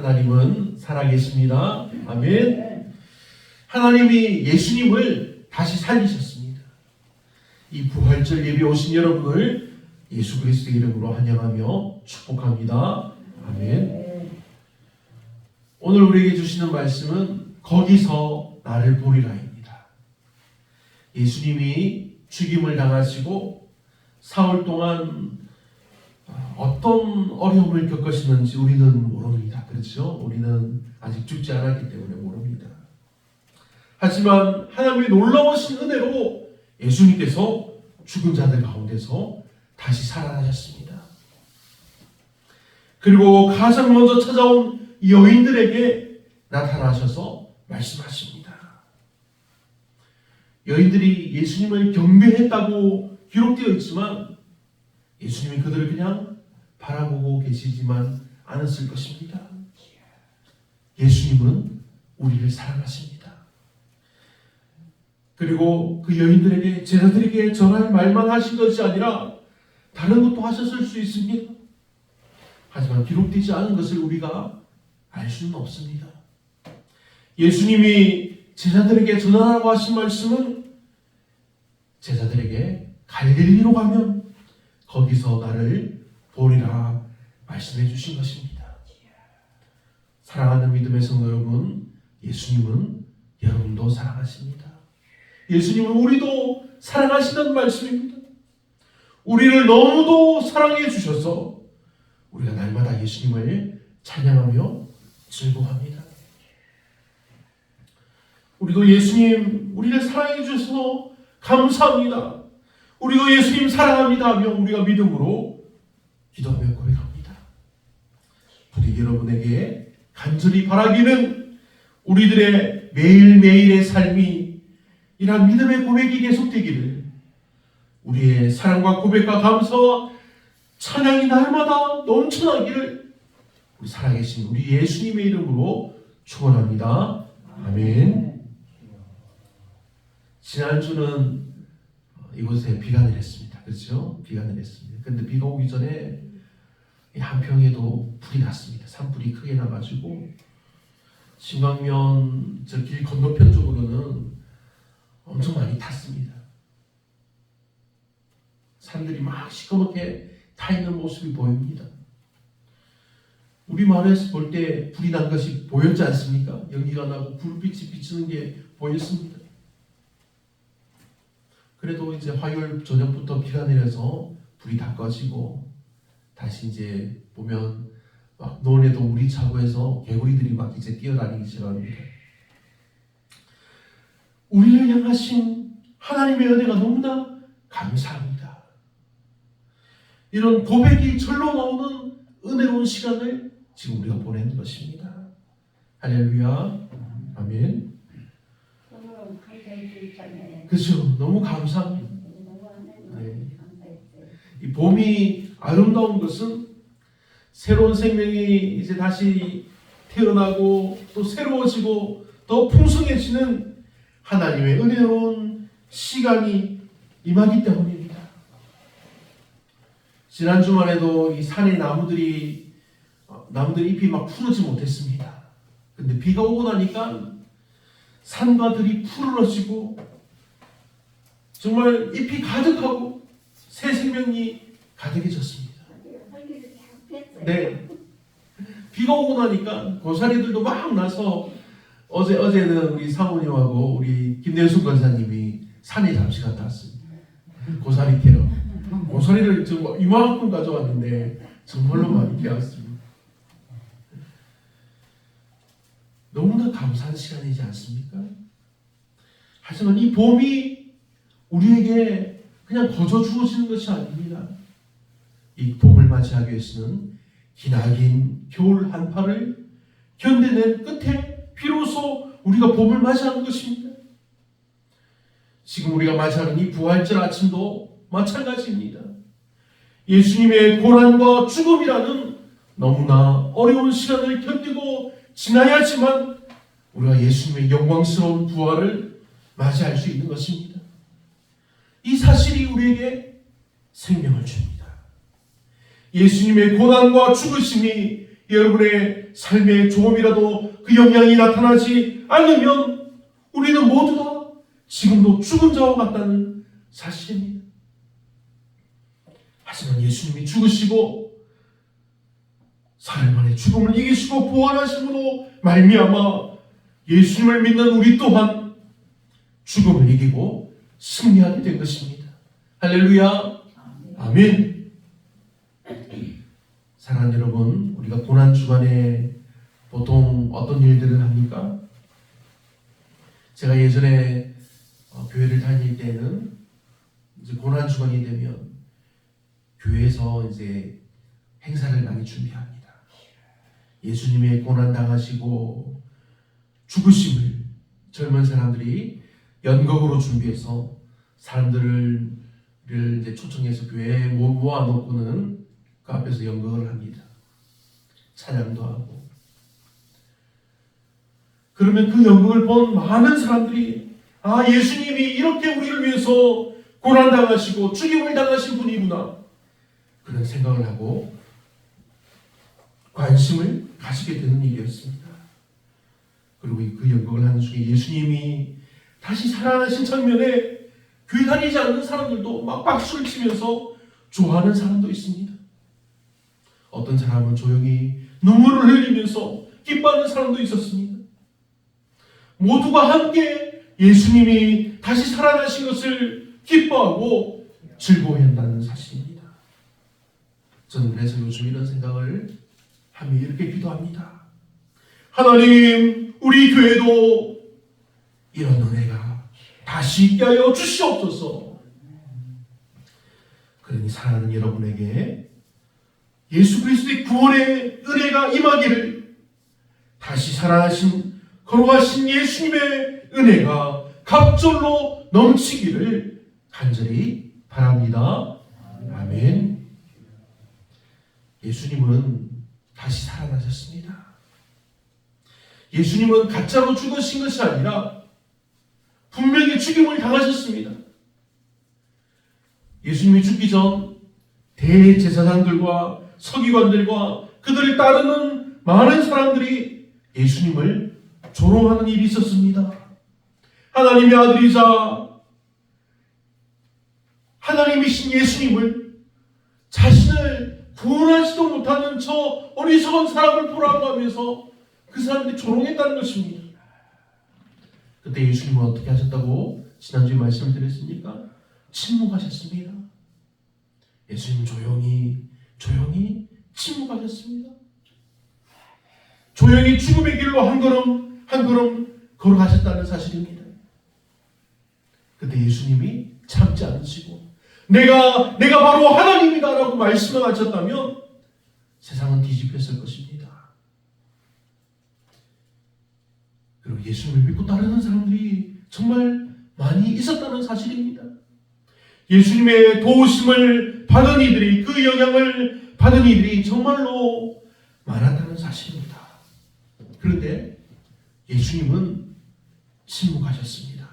하나님은 살아계십니다. 아멘. 하나님이 예수님을 다시 살리셨습니다. 이 부활절 예배 오신 여러분을 예수 그리스도의 이름으로 환영하며 축복합니다. 아멘. 오늘 우리에게 주시는 말씀은 거기서 나를 보리라입니다. 예수님이 죽임을 당하시고 사흘 동안 어떤 어려움을 겪으시는지 우리는 모릅니다. 그렇죠? 우리는 아직 죽지 않았기 때문에 모릅니다. 하지만 하나님의 놀라우신 은혜로 예수님께서 죽은 자들 가운데서 다시 살아나셨습니다. 그리고 가장 먼저 찾아온 여인들에게 나타나셔서 말씀하십니다. 여인들이 예수님을 경배했다고 기록되어 있지만 예수님이 그들을 그냥 바라보고 계시지만 않았을 것입니다. 예수님은 우리를 사랑하십니다. 그리고 그 여인들에게, 제자들에게 전할 말만 하신 것이 아니라 다른 것도 하셨을 수 있습니다. 하지만 기록되지 않은 것을 우리가 알 수는 없습니다. 예수님이 제자들에게 전하라고 하신 말씀은 제자들에게 갈릴리로 가면 거기서 나를 보리라 말씀해 주신 것입니다. 사랑하는 믿음의 성도 여러분, 예수님은 여러분도 사랑하십니다. 예수님은 우리도 사랑하시는 말씀입니다. 우리를 너무도 사랑해 주셔서 우리가 날마다 예수님을 찬양하며 즐거워합니다. 우리도 예수님, 우리를 사랑해 주셔서 감사합니다. 우리도 예수님 사랑합니다 하며 우리가 믿음으로 기도하며 고백합니다. 부디 여러분에게 간절히 바라기는 우리들의 매일매일의 삶이 이러한 믿음의 고백이 계속되기를, 우리의 사랑과 고백과 감사와 찬양이 날마다 넘쳐나기를 우리 살아계신 우리 예수님의 이름으로 축원합니다. 아멘. 지난주는 이곳에 비가 내렸습니다. 그렇죠? 비가 내렸습니다. 그런데 비가 오기 전에 한평에도 불이 났습니다. 산불이 크게 나가지고 신광면 저 길 건너편 쪽으로는 엄청 많이 탔습니다. 산들이 막 시커멓게 타 있는 모습이 보입니다. 우리 마을에서 볼 때 불이 난 것이 보였지 않습니까? 연기가 나고 불빛이 비치는 게 보였습니다. 그래도 이제 화요일 저녁부터 비가 내려서 불이 다 꺼지고 다시 이제 보면 막 논에도 물이 차고 해서 개구리들이 막 이제 뛰어다니기 시작합니다. 우리를 향하신 하나님의 은혜가 너무나 감사합니다. 이런 고백이 절로 나오는 은혜로운 시간을 지금 우리가 보내는 것입니다. 할렐루야. 아멘. 그렇죠. 너무 감사합니다. 네. 이 봄이 아름다운 것은 새로운 생명이 이제 다시 태어나고 또 새로워지고 더 풍성해지는 하나님의 은혜로운 시간이 임하기 때문입니다. 지난 주말에도 이 산의 나무들이 잎이 막 푸르지 못했습니다. 근데 비가 오고 나니까 산과 들이 푸르러지고 정말 잎이 가득하고 새 생명이 가득해졌습니다. 네. 비가 오고 나니까 고사리들도 막 나서 어제는 우리 사모님하고 우리 김대순 권사님이 산에 잠시 갔다 왔습니다. 고사리 캐러. 고사리를 정말 이만큼 가져왔는데 정말로 많이 캐왔습니다. 너무나 감사한 시간이지 않습니까? 하지만 이 봄이 우리에게 그냥 거저 주어지는 것이 아닙니다. 이 봄을 맞이하기 위해서는 기나긴 겨울 한파를 견뎌낸 끝에 비로소 우리가 봄을 맞이하는 것입니다. 지금 우리가 맞이하는 이 부활절 아침도 마찬가지입니다. 예수님의 고난과 죽음이라는 너무나 어려운 시간을 견디고 지나야지만 우리가 예수님의 영광스러운 부활을 맞이할 수 있는 것입니다. 이 사실이 우리에게 생명을 줍니다. 예수님의 고난과 죽으심이 여러분의 삶에 조금이라도 그 영향이 나타나지 않으면 우리는 모두 다 지금도 죽은 자와 같다는 사실입니다. 하지만 예수님이 죽으시고 사흘 만에 죽음을 이기시고 부활하심으로 말미암아 예수님을 믿는 우리 또한 죽음을 이기고 승리하게 된 것입니다. 할렐루야. 아멘. 사랑하는 여러분, 우리가 고난 주간에 보통 어떤 일들을 합니까? 제가 예전에 교회를 다닐 때는 이제 고난 주간이 되면 교회에서 이제 행사를 많이 준비합니다. 예수님의 고난 당하시고 죽으심을 젊은 사람들이 연극으로 준비해서 사람들을 이제 초청해서 교회에 모아놓고는 그 앞에서 연극을 합니다. 찬양도 하고. 그러면 그 연극을 본 많은 사람들이 예수님이 이렇게 우리를 위해서 고난당하시고 죽임을 당하신 분이구나, 그런 생각을 하고 관심을 가지게 되는 일이었습니다. 그리고 그 연극을 하는 중에 예수님이 다시 살아나신 장면에 교회 다니지 않는 사람들도 막 박수를 치면서 좋아하는 사람도 있습니다. 어떤 사람은 조용히 눈물을 흘리면서 기뻐하는 사람도 있었습니다. 모두가 함께 예수님이 다시 살아나신 것을 기뻐하고 즐거워한다는 사실입니다. 저는 그래서 요즘 이런 생각을 하며 이렇게 기도합니다. 하나님, 우리 교회도 이런 은혜가 다시 있게 하여 주시옵소서. 그러니 사랑하는 여러분에게 예수 그리스도의 구원의 은혜가 임하기를, 다시 살아나신 걸어가신 예수님의 은혜가 갑절로 넘치기를 간절히 바랍니다. 아멘. 예수님은 다시 살아나셨습니다. 예수님은 가짜로 죽으신 것이 아니라 분명히 죽임을 당하셨습니다. 예수님이 죽기 전 대제사장들과 서기관들과 그들을 따르는 많은 사람들이 예수님을 조롱하는 일이 있었습니다. 하나님의 아들이자 하나님이신 예수님을 자신을 구원하지도 못하는 저 어리석은 사람을 보라고 하면서 그 사람들이 조롱했다는 것입니다. 그때 예수님은 어떻게 하셨다고 지난주에 말씀을 드렸습니까? 침묵하셨습니다. 예수님은 조용히 침묵하셨습니다. 조용히 죽음의 길로 한 걸음 걸어가셨다는 사실입니다. 그때 예수님이 참지 않으시고 내가 바로 하나님이다 라고 말씀을 하셨다면 세상은 뒤집혔을 것입니다. 그리고 예수님을 믿고 따르는 사람들이 정말 많이 있었다는 사실입니다. 예수님의 도우심을 받은 이들이, 그 영향을 받은 이들이 정말로 많았다는 사실입니다. 그런데 예수님은 침묵하셨습니다.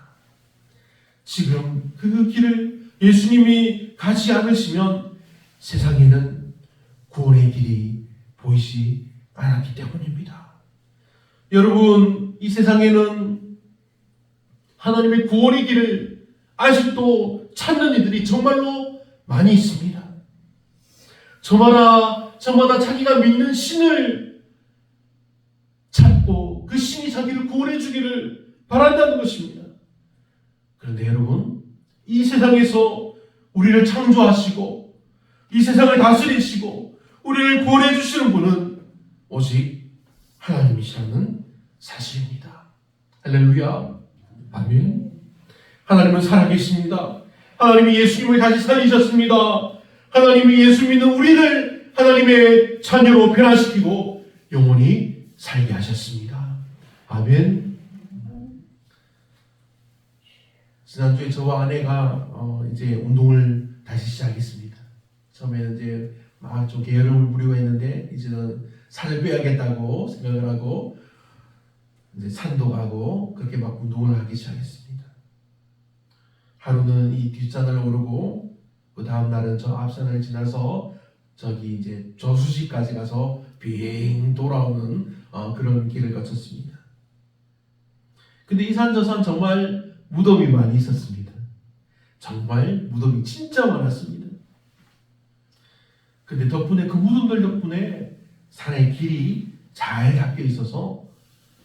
지금 그 길을 예수님이 가지 않으시면 세상에는 구원의 길이 보이지 않았기 때문입니다. 여러분, 이 세상에는 하나님의 구원의 길을 아직도 찾는 이들이 정말로 많이 있습니다. 저마다 자기가 믿는 신을 찾고 그 신이 자기를 구원해 주기를 바란다는 것입니다. 그런데 여러분, 이 세상에서 우리를 창조하시고 이 세상을 다스리시고 우리를 구원해 주시는 분은 오직 하나님이시라는 사실입니다. 할렐루야. 아멘. 하나님은 살아계십니다. 하나님이 예수님을 다시 살리셨습니다. 하나님이 예수 믿는 우리를 하나님의 자녀로 변화시키고 영원히 살게 하셨습니다. 아멘. 지난주에 저와 아내가 이제 운동을 다시 시작했습니다. 처음에는 이제 막 좀 게으름을 부리고 했는데 이제는 살을 빼야겠다고 생각을 하고 이제 산도 가고 그렇게 막 운동을 하기 시작했습니다. 하루는 이 뒷산을 오르고 그 다음 날은 저 앞산을 지나서 저기 이제 저수지까지 가서 빙 돌아오는 그런 길을 거쳤습니다. 근데 이 산 저 산 정말 무덤이 많이 있었습니다. 정말 무덤이 진짜 많았습니다. 근데 덕분에 그 무덤들 덕분에 산의 길이 잘 닦여 있어서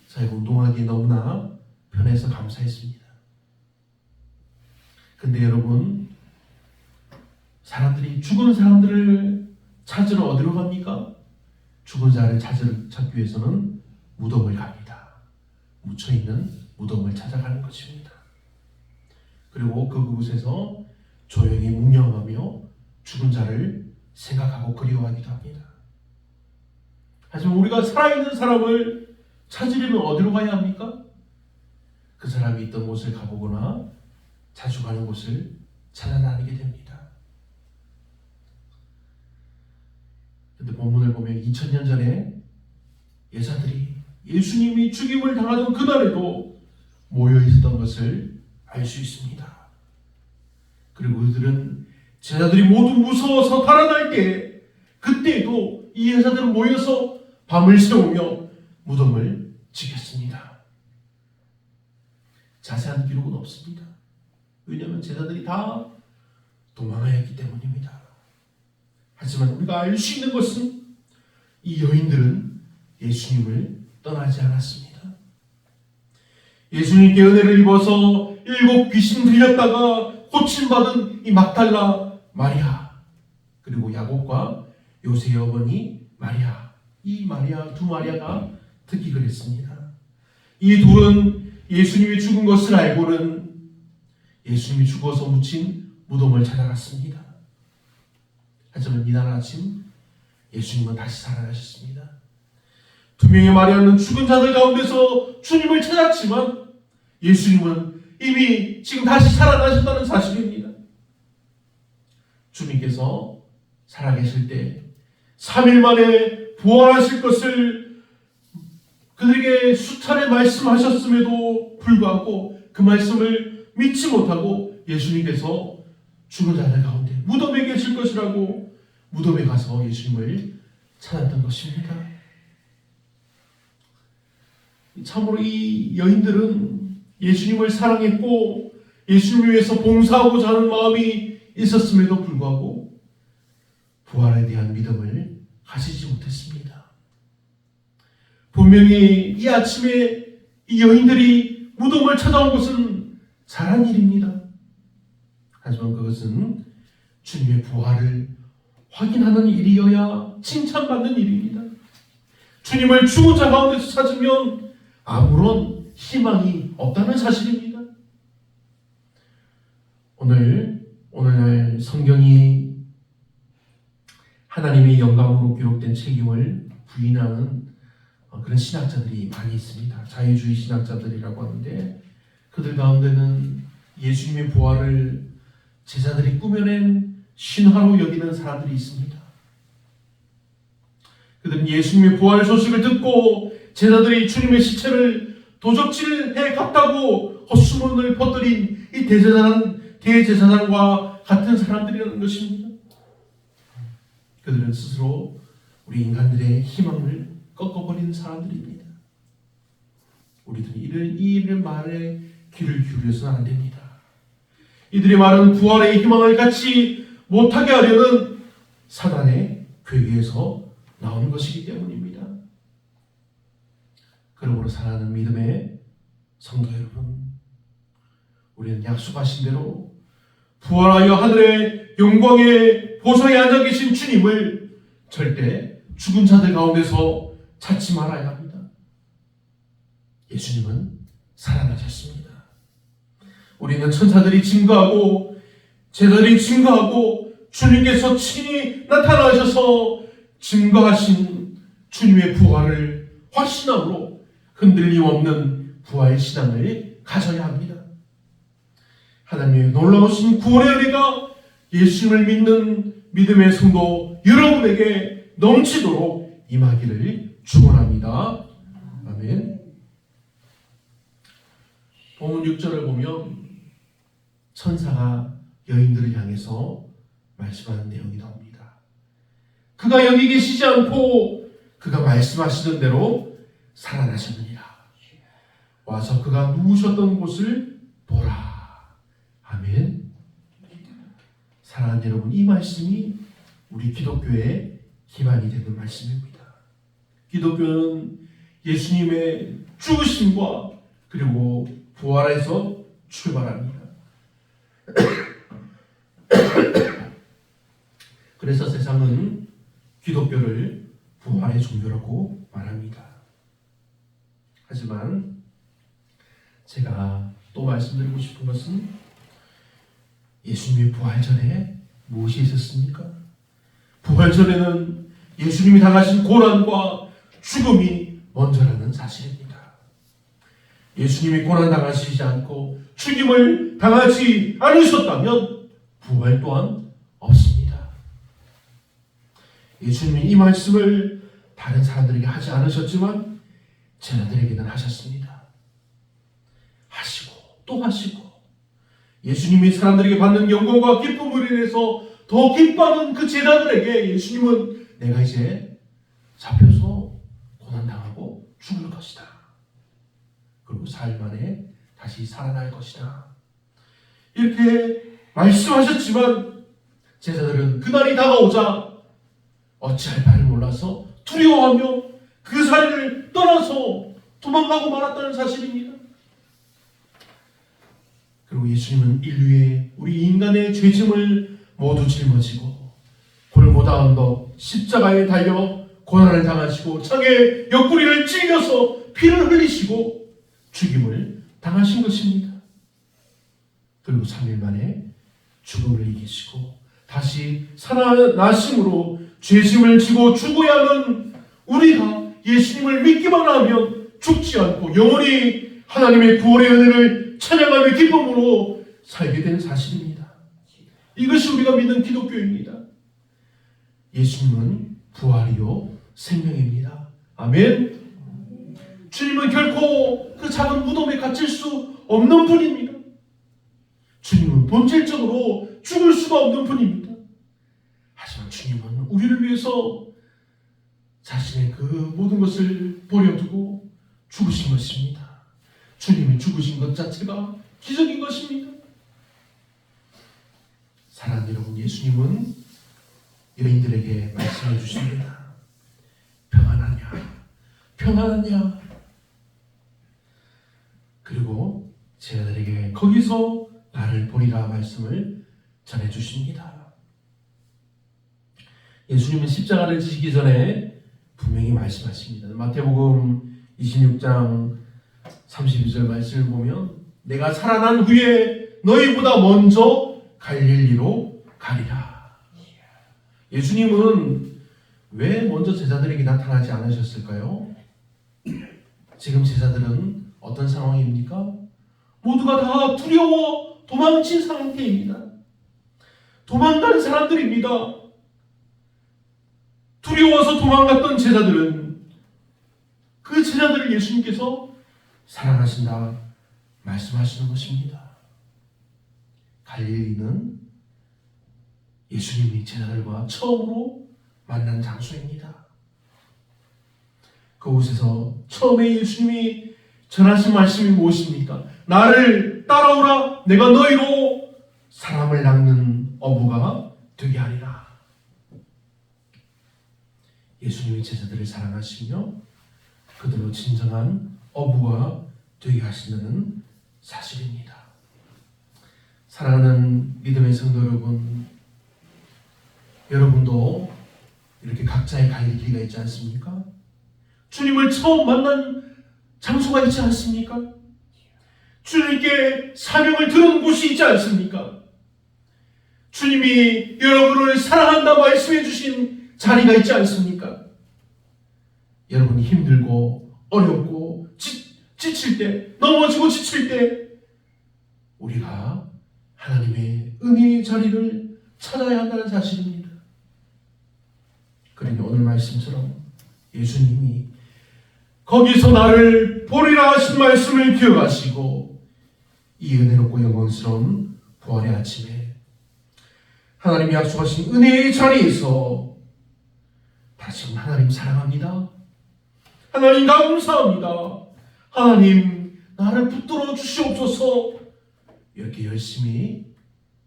저희가 운동하기 너무나 편해서 감사했습니다. 근데 여러분, 사람들이 죽은 사람들을 찾으러 어디로 갑니까? 죽은 자를 찾기 위해서는 무덤을 갑니다. 묻혀있는 무덤을 찾아가는 것입니다. 그리고 그곳에서 조용히 묵념하며 죽은 자를 생각하고 그리워하기도 합니다. 하지만 우리가 살아있는 사람을 찾으려면 어디로 가야 합니까? 그 사람이 있던 곳을 가보거나 자주 가는 곳을 찾아다니게 됩니다. 근데 본문을 보면 2000년 전에 여자들이 예수님이 죽임을 당하던 그날에도 모여 있었던 것을 알 수 있습니다. 그리고 그들은 제자들이 모두 무서워서 달아날 때 그때에도 이 여자들은 모여서 밤을 새우며 무덤을 지켰습니다. 자세한 기록은 없습니다. 왜냐하면 제자들이 다 도망하였기 때문입니다. 하지만 우리가 알 수 있는 것은 이 여인들은 예수님을 떠나지 않았습니다. 예수님께 은혜를 입어서 7 귀신 들렸다가 고침받은 이 막달라 마리아, 그리고 야곱과 요새의 어머니 마리아, 이 마리아 두 마리아가 특히 그랬습니다. 이 둘은 예수님이 죽은 것을 알고는 예수님이 죽어서 묻힌 무덤을 찾아갔습니다. 하지만 이날 아침 예수님은 다시 살아나셨습니다. 두 명의 마리아는 죽은 자들 가운데서 주님을 찾았지만 예수님은 이미 지금 다시 살아나셨다는 사실입니다. 주님께서 살아계실 때 3일 만에 부활하실 것을 그들에게 수차례 말씀하셨음에도 불구하고 그 말씀을 믿지 못하고 예수님께서 죽은 자들 가운데 무덤에 계실 것이라고 무덤에 가서 예수님을 찾았던 것입니다. 참으로 이 여인들은 예수님을 사랑했고 예수님을 위해서 봉사하고자 하는 마음이 있었음에도 불구하고 부활에 대한 믿음을 가지지 못했습니다. 분명히 이 아침에 이 여인들이 무덤을 찾아온 것은 잘한 일입니다. 하지만 그것은 주님의 부활을 확인하는 일이어야 칭찬받는 일입니다. 주님을 죽은 자 가운데서 찾으면 아무런 희망이 없다는 사실입니다. 오늘날 성경이 하나님의 영감으로 기록된 책임을 부인하는 그런 신학자들이 많이 있습니다. 자유주의 신학자들이라고 하는데 그들 가운데는 예수님의 부활을 제자들이 꾸며낸 신화로 여기는 사람들이 있습니다. 그들은 예수님의 부활 소식을 듣고 제자들이 주님의 시체를 도적질해 갔다고 헛소문을 퍼뜨린 이 대제사장과 같은 사람들이라는 것입니다. 그들은 스스로 우리 인간들의 희망을 꺾어버리는 사람들입니다. 우리들은 이들의 말에 귀를 기울여서는 안 됩니다. 이들의 말은 부활의 희망을 갖지 못하게 하려는 사단의 괴계에서 나오는 것이기 때문입니다. 그러므로 사랑하는 믿음의 성도 여러분, 우리는 약속하신 대로 부활하여 하늘의 영광의 보좌에 앉아 계신 주님을 절대 죽은 자들 가운데서 찾지 말아야 합니다. 예수님은 살아나셨습니다. 우리는 천사들이 증거하고 제자들이 증거하고 주님께서 친히 나타나셔서 증거하신 주님의 부활을 확신함으로 흔들림 없는 부활 신앙을 가져야 합니다. 하나님의 놀라우신 구원의 은혜가 예수님을 믿는 믿음의 성도 여러분에게 넘치도록 임하기를 축원합니다. 아멘. 본문 6절을 보면 천사가 여인들을 향해서 말씀하는 내용이 나옵니다. 그가 여기 계시지 않고 그가 말씀하시던 대로 살아나셨느니라. 와서 그가 누우셨던 곳을 보라. 아멘. 사랑하는 여러분, 이 말씀이 우리 기독교의 기반이 되는 말씀입니다. 기독교는 예수님의 죽으심과 그리고 부활에서 출발합니다. 그래서 세상은 기독교를 부활의 종교라고 말합니다. 하지만 제가 또 말씀드리고 싶은 것은 예수님의 부활 전에 무엇이 있었습니까? 부활 전에는 예수님이 당하신 고난과 죽음이 먼저라는 사실입니다. 예수님이 고난 당하시지 않고 죽임을 당하지 않으셨다면 부활 또한 없습니다. 예수님이 이 말씀을 다른 사람들에게 하지 않으셨지만 제자들에게는 하셨습니다. 하시고 또 하시고 예수님이 사람들에게 받는 영광과 기쁨을 인해서 더 기뻐하는 그 제자들에게 예수님은 내가 이제 잡혀서 고난당하고 죽을 것이다. 그리고 사흘 만에 다시 살아날 것이다. 이렇게 말씀하셨지만 제자들은 그날이 다가오자 어찌할 바를 몰라서 두려워하며 그 자리를 떠나서 도망가고 말았다는 사실입니다. 그리고 예수님은 인류의 우리 인간의 죄짐을 모두 짊어지고 골고다 언덕 십자가에 달려 고난을 당하시고 창에 옆구리를 찔려서 피를 흘리시고 죽임을 당하신 것입니다. 그리고 3일 만에 죽음을 이기시고 다시 살아나심으로 죄짐을 지고 죽어야 하는 우리가 예수님을 믿기만 하면 죽지 않고 영원히 하나님의 구원의 은혜를 찬양하며 기쁨으로 살게 되는 사실입니다. 이것이 우리가 믿는 기독교입니다. 예수님은 부활이요 생명입니다. 아멘. 주님은 결코 그 작은 무덤에 갇힐 수 없는 분입니다. 주님은 본질적으로 죽을 수가 없는 분입니다. 하지만 주님은 우리를 위해서 자신의 그 모든 것을 버려두고 죽으신 것입니다. 주님이 죽으신 것 자체가 기적인 것입니다. 사랑하는 여러분, 예수님은 여인들에게 말씀해 주십니다. 평안하냐? 평안하냐? 그리고 제자들에게 거기서 나를 보리라 말씀을 전해 주십니다. 예수님은 십자가를 지시기 전에 분명히 말씀하십니다. 마태복음 26장 32절 말씀을 보면 내가 살아난 후에 너희보다 먼저 갈릴리로 가리라. 예수님은 왜 먼저 제자들에게 나타나지 않으셨을까요? 지금 제자들은 어떤 상황입니까? 모두가 다 두려워 도망친 상태입니다. 도망간 사람들입니다. 두려워서 도망갔던 제자들은 그 제자들을 예수님께서 사랑하신다 말씀하시는 것입니다. 갈릴리는 예수님이 제자들과 처음으로 만난 장소입니다. 그곳에서 처음에 예수님이 전하신 말씀이 무엇입니까? 나를 따라오라. 내가 너희로 사람을 낚는 어부가 되게 하리라. 예수님이 제자들을 사랑하시며 그들로 진정한 어부가 되게 하시는 사실입니다. 사랑하는 믿음의 성도 여러분, 여러분도 이렇게 각자의 갈 길이 있지 않습니까? 주님을 처음 만난 장소가 있지 않습니까? 주님께 사명을 들은 곳이 있지 않습니까? 주님이 여러분을 사랑한다 말씀해 주신 자리가 있지 않습니까? 여러분이 힘들고 어렵고 지칠 때, 넘어지고 지칠 때 우리가 하나님의 은혜의 자리를 찾아야 한다는 사실입니다. 그러니 오늘 말씀처럼 예수님이 거기서 나를 보리라 하신 말씀을 기억하시고 이 은혜롭고 영광스러운 부활의 아침에 하나님이 약속하신 은혜의 자리에서 다시 한번 하나님 사랑합니다. 하나님 감사합니다. 하나님 나를 붙들어 주시옵소서. 이렇게 열심히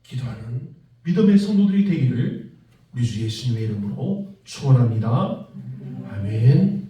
기도하는 믿음의 성도들이 되기를 우리 주 예수님의 이름으로 축원합니다. 아멘.